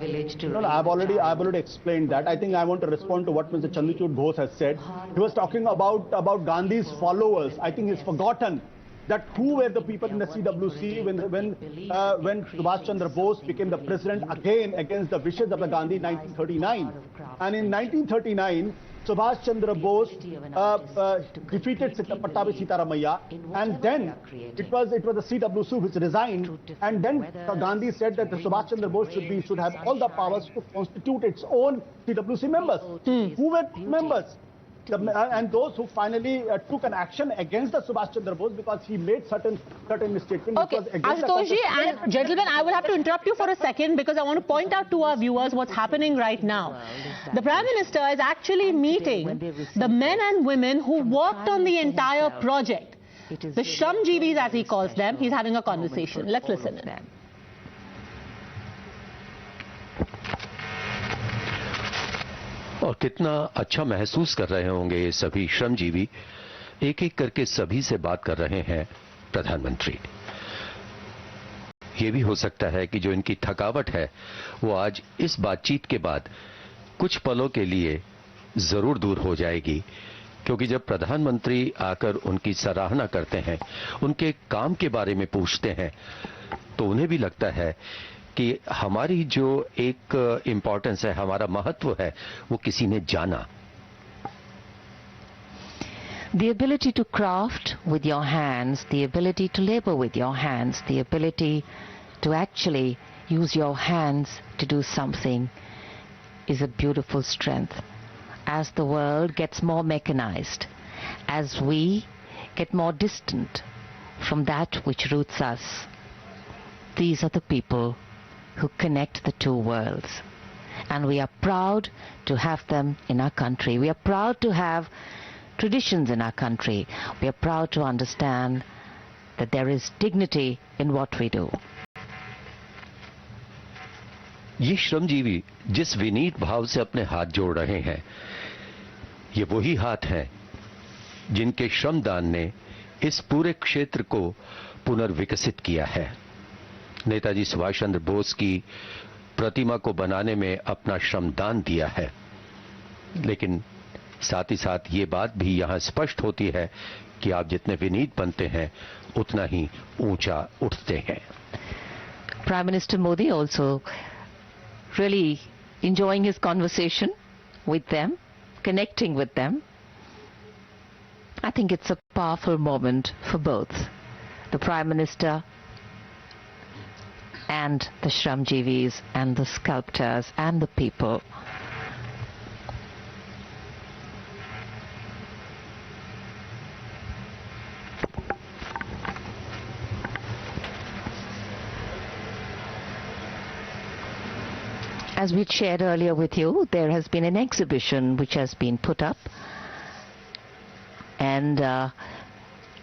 No, I've already explained that. I think I want to respond to what Mr. Chandrachud Bose has said. He was talking about Gandhi's followers. I think he's forgotten that who were the people in the CWC when Subhash Chandra Bose became the president again against the wishes of the Gandhi in 1939. And in 1939, Subhash Chandra Bose defeated Pattabhi Sitaramaiah, and then it was the CWC which resigned, and then Gandhi said that the Subhash Chandra Bose should have all the powers to constitute its own CWC members. Who were members? And those who finally took an action against the Subhash Chandra Bose because he made certain statements. Okay, Ashutosh and gentlemen, I will have to interrupt you for a second because I want to point out to our viewers what's happening right now. The Prime Minister is actually meeting the men and women who worked on the entire project. The shamjeevis, as he calls them. He's having a conversation. Let's listen in. और कितना अच्छा महसूस कर रहे होंगे ये सभी श्रमजीवी। एक एक करके सभी से बात कर रहे हैं प्रधानमंत्री। ये भी हो सकता है कि जो इनकी थकावट है वो आज इस बातचीत के बाद कुछ पलों के लिए जरूर दूर हो जाएगी, क्योंकि जब प्रधानमंत्री आकर उनकी सराहना करते हैं, उनके काम के बारे में पूछते हैं, तो उन्हें भी लगता है कि हमारी जो एक इंपॉर्टेंस है, हमारा महत्व है, वो किसी ने जाना। The ability to craft with your hands, the ability to labor with your hands, the ability to actually use your hands to do something is a beautiful strength. As the world gets more mechanized, as we get more distant from that which roots us, these are the people who connect the two worlds. And we are proud to have them in our country. We are proud to have traditions in our country. We are proud to understand that there is dignity in what we do. ये श्रमजीवी जिस विनीत भाव से अपने हाथ जोड़ रहे हैं, ये वही हाथ हैं जिनके श्रमदान ने इस पूरे क्षेत्र को पुनर्विकसित किया है। नेताजी सुभाष चंद्र बोस की प्रतिमा को बनाने में अपना श्रमदान दिया है, लेकिन साथ ही साथ ये बात भी यहां स्पष्ट होती है कि आप जितने विनीत बनते हैं उतना ही ऊंचा उठते हैं। Prime Minister Modi also really enjoying his conversation with them, connecting with them. I think it's a powerful moment for both the Prime Minister and the Shramjeevis and the sculptors and the people. As we shared earlier with you, there has been an exhibition which has been put up, and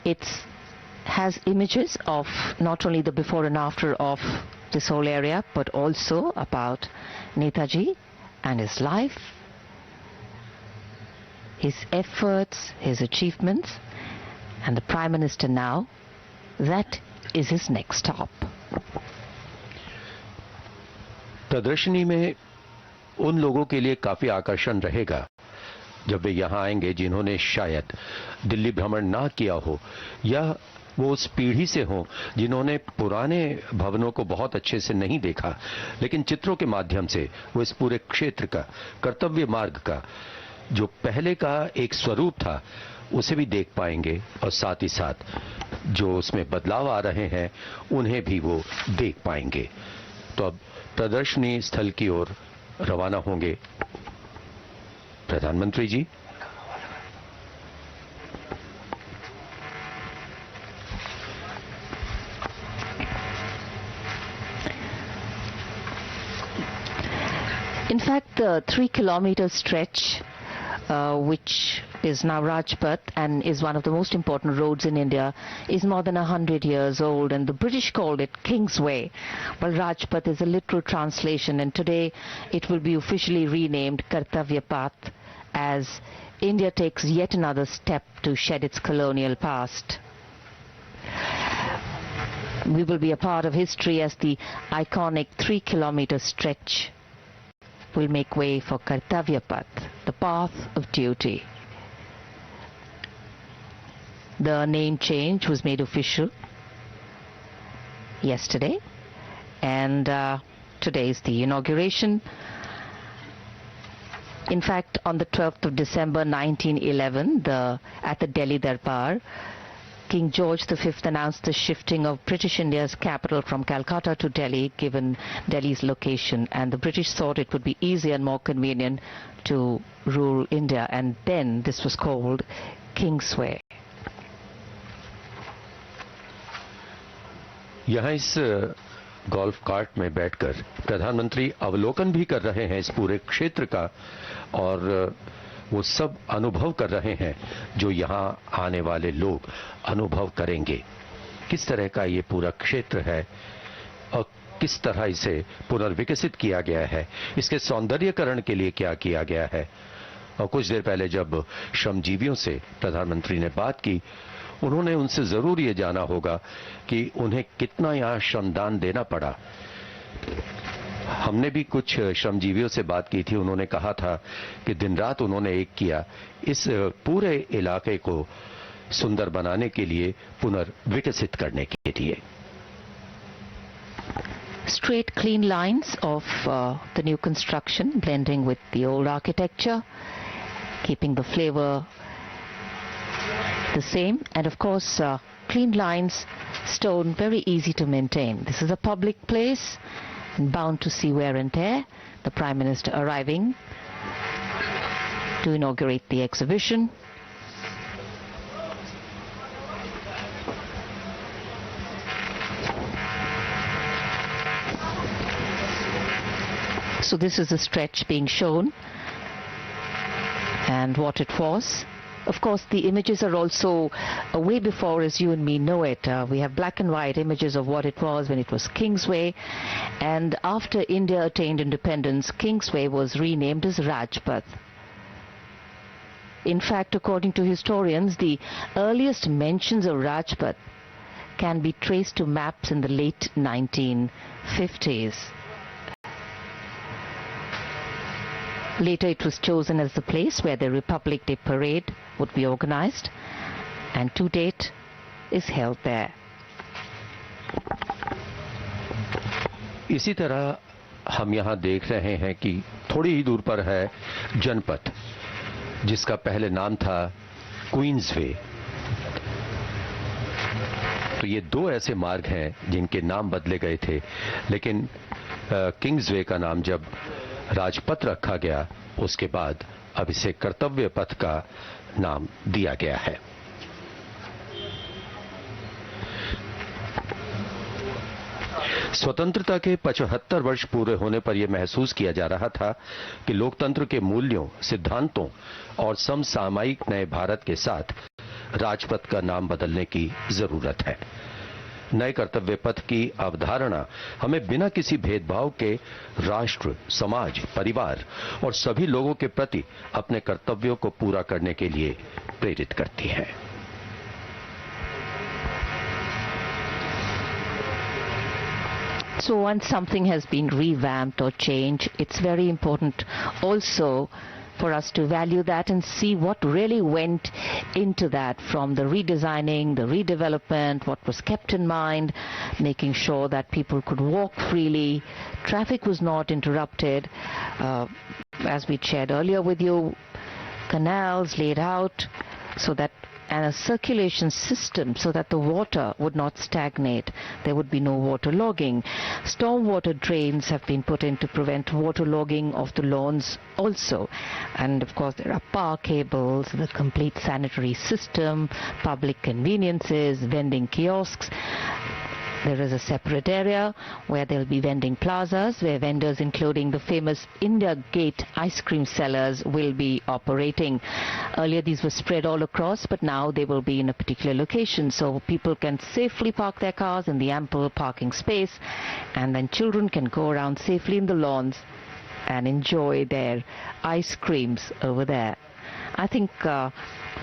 it has images of not only the before and after of this whole area, but also about Netaji and his life, his efforts, his achievements, and the Prime Minister now, that is his next stop. प्रदर्शनी में उन लोगों के लिए काफी आकर्षण रहेगा जब वे यहां आएंगे जिन्होंने शायद दिल्ली भ्रमण ना किया हो, या वो उस पीढ़ी से हों जिन्होंने पुराने भवनों को बहुत अच्छे से नहीं देखा, लेकिन चित्रों के माध्यम से वो इस पूरे क्षेत्र का, कर्तव्य मार्ग का जो पहले का एक स्वरूप था उसे भी देख पाएंगे, और साथ ही साथ जो उसमें बदलाव आ रहे हैं उन्हें भी वो देख पाएंगे। तो अब प्रदर्शनी स्थल की ओर रवाना होंगे प्रधानमंत्री जी। In fact, the 3-kilometer stretch, which is now Rajpath and is one of the most important roads in India, is more than 100 years old, and the British called it Kingsway. Well, Rajpath is a literal translation, and today it will be officially renamed Kartavya Path as India takes yet another step to shed its colonial past. We will be a part of history as the iconic 3-kilometer stretch will make way for Kartavya Path, the path of duty. The name change was made official yesterday, and today is the inauguration. In fact, on the 12th of December 1911, at the Delhi Darbar, King George V announced the shifting of British India's capital from Calcutta to Delhi, given Delhi's location, and the British thought it would be easier and more convenient to rule India, and then this was called Kingsway. यहाँ इस golf cart में बैठकर प्रधानमंत्री अवलोकन भी कर रहे हैं इस पूरे क्षेत्र का, और वो सब अनुभव कर रहे हैं जो यहाँ आने वाले लोग अनुभव करेंगे। किस तरह का ये पूरा क्षेत्र है और किस तरह इसे पुनर्विकसित किया गया है, इसके सौंदर्यकरण के लिए क्या किया गया है। और कुछ देर पहले जब श्रमजीवियों से प्रधानमंत्री ने बात की, उन्होंने उनसे जरूर ये जाना होगा कि उन्हें कितना यहाँ श्रमदान देना पड़ा। हमने भी कुछ श्रमजीवियों से बात की थी, उन्होंने कहा था कि दिन रात उन्होंने एक किया इस पूरे इलाके को सुंदर बनाने के लिए, पुनर्विकसित करने के लिए। Straight clean lines of the new construction blending with the old architecture, keeping the flavor the same, and of course clean lines, stone, very easy to maintain. This is a public place and bound to see wear and tear. The Prime Minister arriving to inaugurate the exhibition. So this is a stretch being shown and what it was. Of course, the images are also way before as you and me know it. We have black and white images of what it was when it was Kingsway. And after India attained independence, Kingsway was renamed as Rajpath. In fact, according to historians, the earliest mentions of Rajpath can be traced to maps in the late 1950s. Later it was chosen as the place where the Republic Day parade would be organized, and to date is held there. इसी तरह हम यहाँ देख रहे हैं कि थोड़ी ही दूर पर है जनपथ, जिसका पहले नाम था क्वींसवे। तो ये दो ऐसे मार्ग हैं जिनके नाम बदले गए थे, लेकिन किंग्सवे का नाम जब राजपथ रखा गया, उसके बाद अब इसे कर्तव्य पथ का नाम दिया गया है। स्वतंत्रता के 75 वर्ष पूरे होने पर यह महसूस किया जा रहा था कि लोकतंत्र के मूल्यों, सिद्धांतों और समसामयिक नए भारत के साथ राजपथ का नाम बदलने की जरूरत है। नए कर्तव्य पथ की अवधारणा हमें बिना किसी भेदभाव के राष्ट्र, समाज, परिवार और सभी लोगों के प्रति अपने कर्तव्यों को पूरा करने के लिए प्रेरित करती है। So once something has been revamped or changed, it's very important also for us to value that and see what really went into that, from the redesigning, the redevelopment, what was kept in mind, making sure that people could walk freely, traffic was not interrupted, as we shared earlier with you, canals laid out so that, and a circulation system so that the water would not stagnate. There would be no waterlogging. Stormwater drains have been put in to prevent waterlogging of the lawns also. And of course there are power cables, the complete sanitary system, public conveniences, vending kiosks. There is a separate area where there will be vending plazas where vendors including the famous India Gate ice cream sellers will be operating. Earlier these were spread all across, but now they will be in a particular location so people can safely park their cars in the ample parking space, and then children can go around safely in the lawns and enjoy their ice creams over there. I think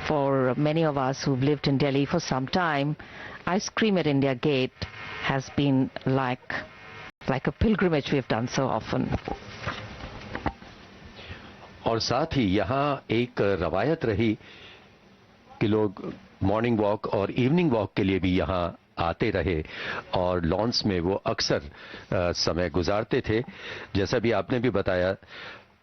for many of us who've lived in Delhi for some time, ice cream at India Gate has been like a pilgrimage we have done so often. और साथ ही यहाँ एक रवायत रही कि लोग morning walk और evening walk के लिए भी यहाँ आते रहे और लॉन्स में वो अक्सर समय गुजारते थे। जैसा भी आपने भी बताया,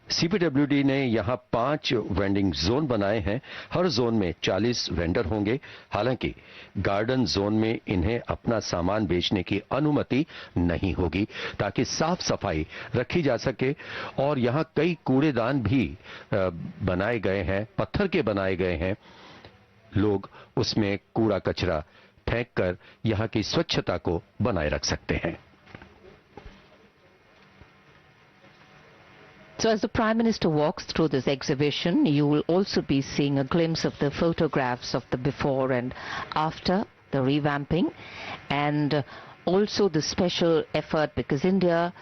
सीपीडब्ल्यूडी ने यहाँ 5 वेंडिंग जोन बनाए हैं। हर जोन में 40 वेंडर होंगे। हालांकि गार्डन जोन में इन्हें अपना सामान बेचने की अनुमति नहीं होगी, ताकि साफ सफाई रखी जा सके। और यहाँ कई कूड़ेदान भी बनाए गए हैं, पत्थर के बनाए गए हैं। लोग उसमें कूड़ा कचरा फेंककर यहाँ की स्वच्छता को बनाए रख सकते हैं। So as the Prime Minister walks through this exhibition, you will also be seeing a glimpse of the photographs of the before and after the revamping, and also the special effort, because India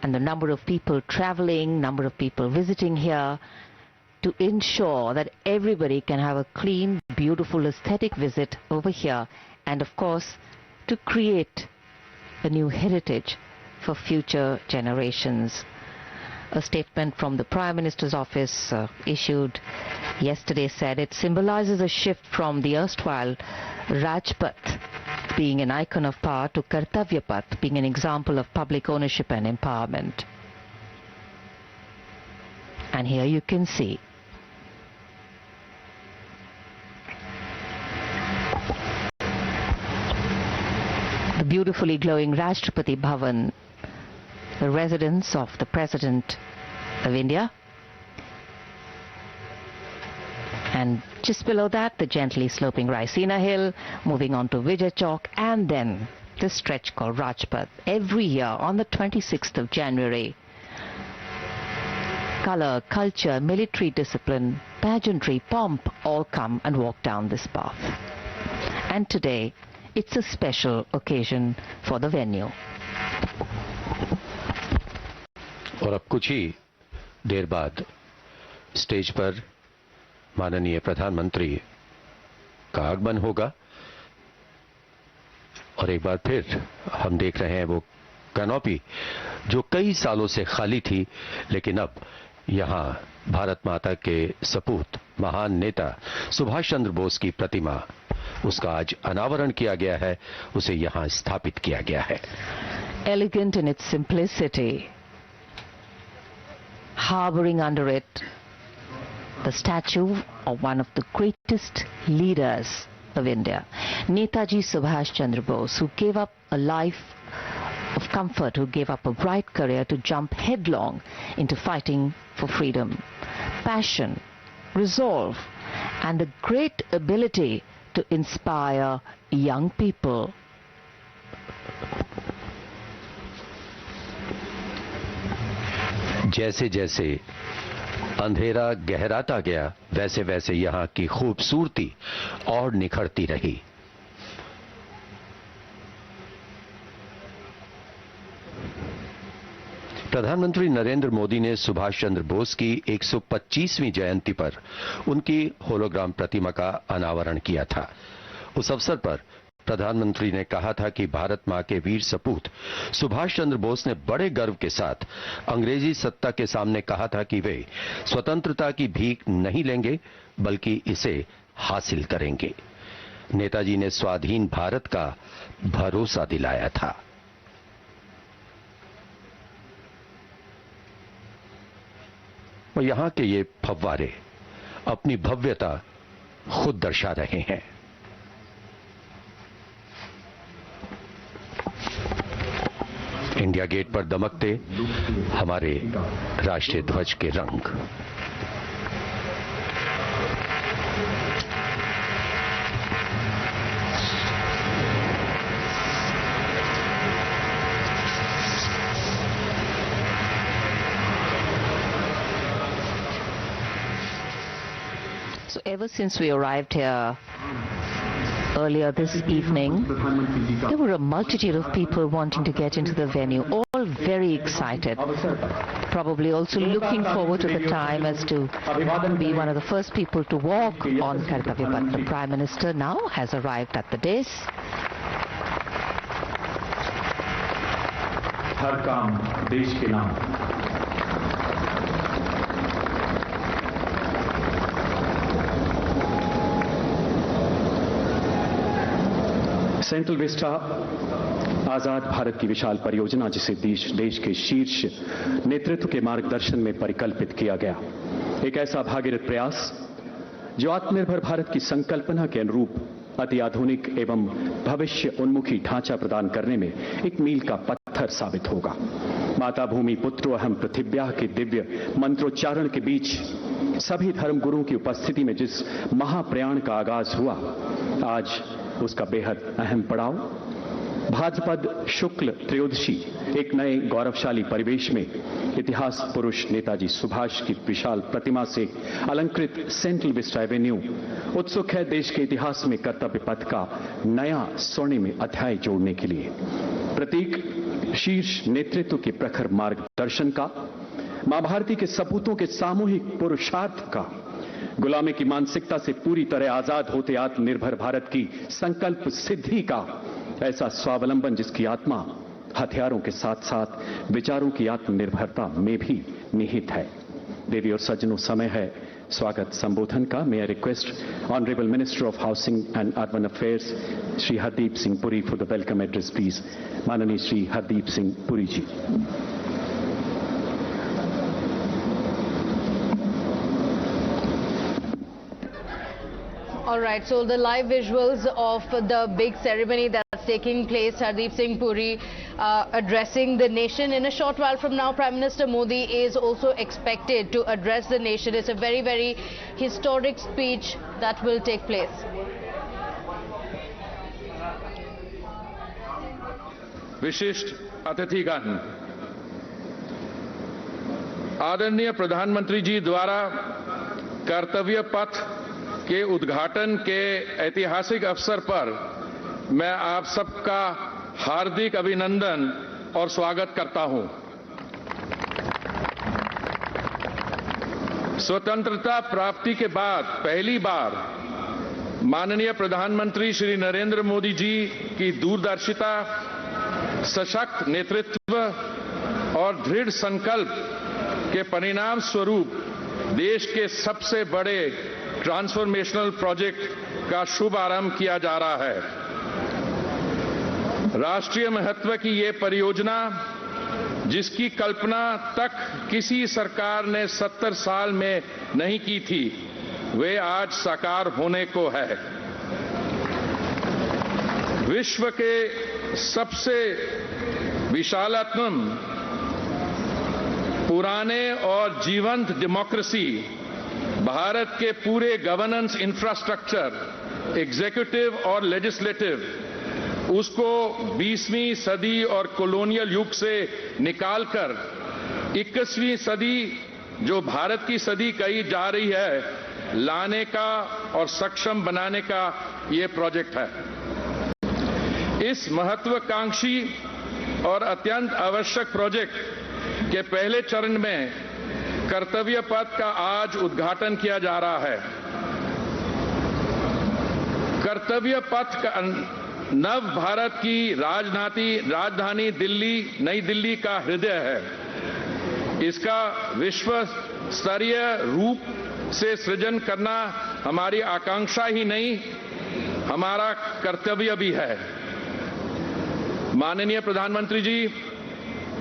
and the number of people traveling, number of people visiting here, to ensure that everybody can have a clean, beautiful, aesthetic visit over here, and of course to create a new heritage for future generations. A statement from the Prime Minister's office issued yesterday said it symbolizes a shift from the erstwhile Rajpath being an icon of power to Kartavya being an example of public ownership and empowerment. And here you can see the beautifully glowing Rashtrapati Bhavan, the residence of the President of India. And just below that, the gently sloping Raisina Hill, moving on to Vijay Chowk, and then this stretch called Rajpath. Every year on the 26th of January, color, culture, military discipline, pageantry, pomp all come and walk down this path. And today, it's a special occasion for the venue. और अब कुछ ही देर बाद stage पर माननीय प्रधानमंत्री का आगमन होगा और एक बार फिर हम देख रहे हैं वो कैनोपी जो कई सालों से खाली थी, लेकिन अब यहां भारत माता के सपूत महान नेता सुभाष चंद्र बोस की प्रतिमा, उसका आज अनावरण किया गया है, उसे यहां स्थापित किया गया है। Elegant in its simplicity, harboring under it the statue of one of the greatest leaders of India, Netaji Subhash Chandra Bose, who gave up a life of comfort, who gave up a bright career to jump headlong into fighting for freedom. Passion, resolve, and the great ability to inspire young people. जैसे जैसे अंधेरा गहराता गया, वैसे वैसे यहां की खूबसूरती और निखरती रही। प्रधानमंत्री नरेंद्र मोदी ने सुभाष चंद्र बोस की 125वीं जयंती पर उनकी होलोग्राम प्रतिमा का अनावरण किया था। उस अवसर पर प्रधानमंत्री ने कहा था कि भारत मां के वीर सपूत सुभाष चंद्र बोस ने बड़े गर्व के साथ अंग्रेजी सत्ता के सामने कहा था कि वे स्वतंत्रता की भीख नहीं लेंगे, बल्कि इसे हासिल करेंगे। नेताजी ने स्वाधीन भारत का भरोसा दिलाया था। और यहां के ये फव्वारे अपनी भव्यता खुद दर्शा रहे हैं। इंडिया गेट पर दमकते हमारे राष्ट्रीय ध्वज के रंग। So ever since we arrived here earlier this evening, there were a multitude of people wanting to get into the venue, all very excited, probably also looking forward to the time as to be one of the first people to walk on Kartavya. But the Prime Minister now has arrived at the dais. हर काम देश के नाम। Central Vista आजाद भारत की विशाल परियोजना, जिसे देश के शीर्ष नेतृत्व के मार्गदर्शन में परिकल्पित किया गया, एक ऐसा भागीरथ प्रयास जो आत्मनिर्भर भारत की संकल्पना के अनुरूप अति आधुनिक एवं भविष्य उन्मुखी ढांचा प्रदान करने में एक मील का पत्थर साबित होगा। माता भूमि पुत्रो अहम पृथिव्याः के दिव्य मंत्रोच्चारण के बीच सभी धर्मगुरुओं की उपस्थिति में जिस महाप्रयाण का आगाज हुआ, आज उसका बेहद अहम पड़ाव भाद्रपद शुक्ल त्रयोदशी एक नए गौरवशाली परिवेश में इतिहास पुरुष नेताजी सुभाष की विशाल प्रतिमा से अलंकृत सेंट्रल विस्टा एवेन्यू उत्सुक है देश के इतिहास में कर्तव्य पथ का नया स्वर्णिम अध्याय जोड़ने के लिए। प्रतीक शीर्ष नेतृत्व के प्रखर मार्गदर्शन का, मां भारती के सपूतों के सामूहिक पुरुषार्थ का, गुलामी की मानसिकता से पूरी तरह आजाद होते आत्मनिर्भर भारत की संकल्प सिद्धि का ऐसा स्वावलंबन जिसकी आत्मा हथियारों के साथ साथ विचारों की आत्मनिर्भरता में भी निहित है। देवी और सज्जनों, समय है स्वागत संबोधन का। May I request honourable minister of housing and urban affairs Shri Hardeep Singh Puri for the welcome address please. माननीय श्री हरदीप सिंह पुरी जी। All right, so the live visuals of the big ceremony that's taking place, Hardeep Singh Puri addressing the nation. In a short while from now, Prime Minister Modi is also expected to address the nation. It's a very, very historic speech that will take place. विशिष्ट अतिथिगण, आदरणीय प्रधानमंत्री जी द्वारा कर्तव्य पथ के उद्घाटन के ऐतिहासिक अवसर पर मैं आप सबका हार्दिक अभिनंदन और स्वागत करता हूं। स्वतंत्रता प्राप्ति के बाद पहली बार माननीय प्रधानमंत्री श्री नरेंद्र मोदी जी की दूरदर्शिता, सशक्त नेतृत्व और दृढ़ संकल्प के परिणाम स्वरूप देश के सबसे बड़े ट्रांसफॉर्मेशनल प्रोजेक्ट का शुभ आरंभ किया जा रहा है। राष्ट्रीय महत्व की ये परियोजना, जिसकी कल्पना तक किसी सरकार ने 70 साल में नहीं की थी, वे आज साकार होने को है। विश्व के सबसे विशालतम, पुराने और जीवंत डेमोक्रेसी, भारत के पूरे गवर्नेंस इंफ्रास्ट्रक्चर, एग्जीक्यूटिव और लेजिस्लेटिव, उसको 20वीं सदी और कॉलोनियल युग से निकालकर 21वीं सदी, जो भारत की सदी कही जा रही है, लाने का और सक्षम बनाने का ये प्रोजेक्ट है। इस महत्वाकांक्षी और अत्यंत आवश्यक प्रोजेक्ट के पहले चरण में कर्तव्य पथ का आज उद्घाटन किया जा रहा है। कर्तव्य पथ का नव भारत की राजधानी दिल्ली, नई दिल्ली का हृदय है। इसका विश्व स्तरीय रूप से सृजन करना हमारी आकांक्षा ही नहीं, हमारा कर्तव्य भी है। माननीय प्रधानमंत्री जी,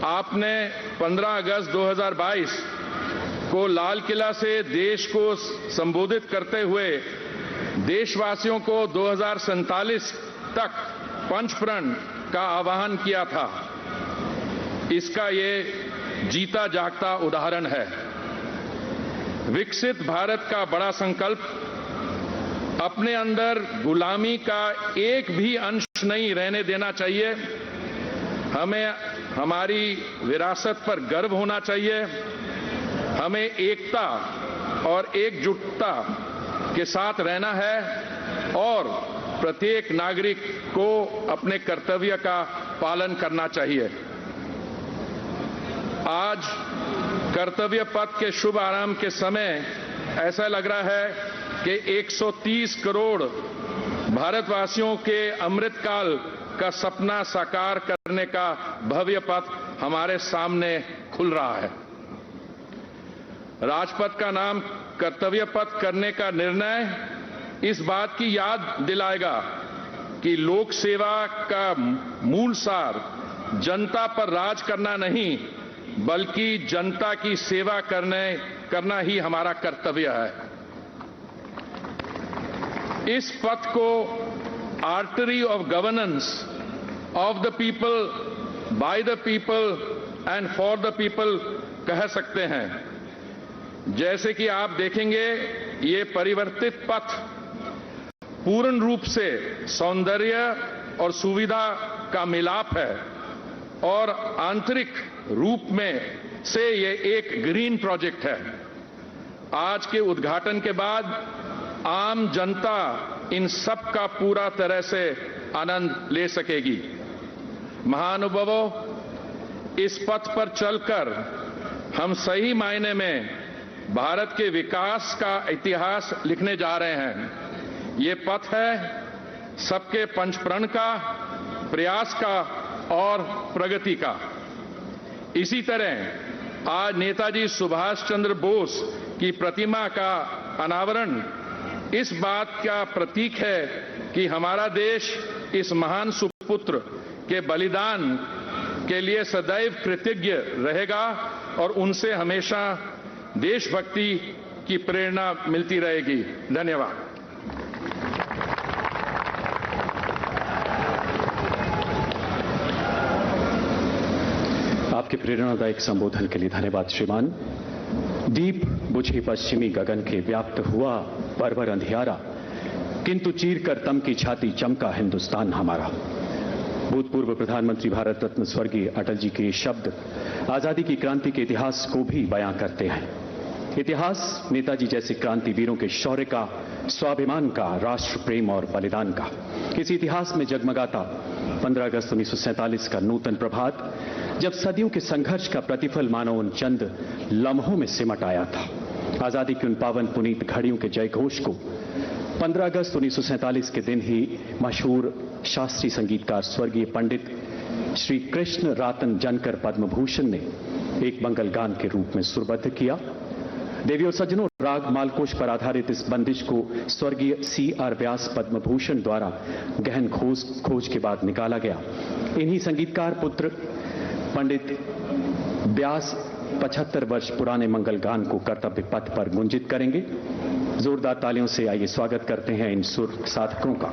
आपने 15 अगस्त 2022 को लाल किला से देश को संबोधित करते हुए देशवासियों को 2047 तक पंचप्रण का आह्वान किया था। इसका ये जीता जागता उदाहरण है। विकसित भारत का बड़ा संकल्प अपने अंदर गुलामी का एक भी अंश नहीं रहने देना चाहिए। हमें हमारी विरासत पर गर्व होना चाहिए। हमें एकता और एकजुटता के साथ रहना है और प्रत्येक नागरिक को अपने कर्तव्य का पालन करना चाहिए। आज कर्तव्य पथ के शुभ आरंभ के समय ऐसा लग रहा है कि 130 करोड़ भारतवासियों के अमृतकाल का सपना साकार करने का भव्य पथ हमारे सामने खुल रहा है। राजपथ का नाम कर्तव्य पथ करने का निर्णय इस बात की याद दिलाएगा कि लोक सेवा का मूल सार जनता पर राज करना नहीं, बल्कि जनता की सेवा करना ही हमारा कर्तव्य है। इस पथ को artery of governance of the people, by the people and for the people कह सकते हैं। जैसे कि आप देखेंगे, ये परिवर्तित पथ पूर्ण रूप से सौंदर्य और सुविधा का मिलाप है और आंतरिक रूप में से ये एक ग्रीन प्रोजेक्ट है। आज के उद्घाटन के बाद आम जनता इन सब का पूरा तरह से आनंद ले सकेगी। महानुभावों, इस पथ पर चलकर हम सही मायने में भारत के विकास का इतिहास लिखने जा रहे हैं। ये पथ है सबके पंचप्रण का, प्रयास का और प्रगति का। इसी तरह आज नेताजी सुभाष चंद्र बोस की प्रतिमा का अनावरण इस बात का प्रतीक है कि हमारा देश इस महान सुपुत्र के बलिदान के लिए सदैव कृतज्ञ रहेगा और उनसे हमेशा देशभक्ति की प्रेरणा मिलती रहेगी। धन्यवाद। आपके प्रेरणादायक संबोधन के लिए धन्यवाद श्रीमान। दीप बुझे पश्चिमी गगन के व्याप्त हुआ परवर अंधियारा, किंतु चीर कर तम की छाती चमका हिंदुस्तान हमारा। भूतपूर्व प्रधानमंत्री भारत रत्न स्वर्गीय अटल जी के शब्द आजादी की क्रांति के इतिहास को भी बयां करते हैं। इतिहास नेताजी जैसे क्रांतिवीरों के शौर्य का, स्वाभिमान का, राष्ट्र प्रेम और बलिदान का। इस इतिहास में जगमगाता 15 अगस्त 1947 का नूतन प्रभात, जब सदियों के संघर्ष का प्रतिफल मानो उन चंद लम्हों में सिमट आया था। आजादी की उन पावन पुनीत घड़ियों के जय घोष को 15 अगस्त 1947 के दिन ही मशहूर शास्त्रीय संगीतकार स्वर्गीय पंडित श्री कृष्ण रातन जनकर पद्म भूषण ने एक मंगल गान के रूप में सुरबद्ध किया। देवी और सज्जनों, राग मालकोश पर आधारित इस बंदिश को स्वर्गीय C.R. व्यास पद्म भूषण द्वारा गहन खोज के बाद निकाला गया। इन्हीं संगीतकार पुत्र पंडित व्यास 75 वर्ष पुराने मंगल गान को कर्तव्य पथ पर गुंजित करेंगे। जोरदार तालियों से आइए स्वागत करते हैं इन सुर साधकों का।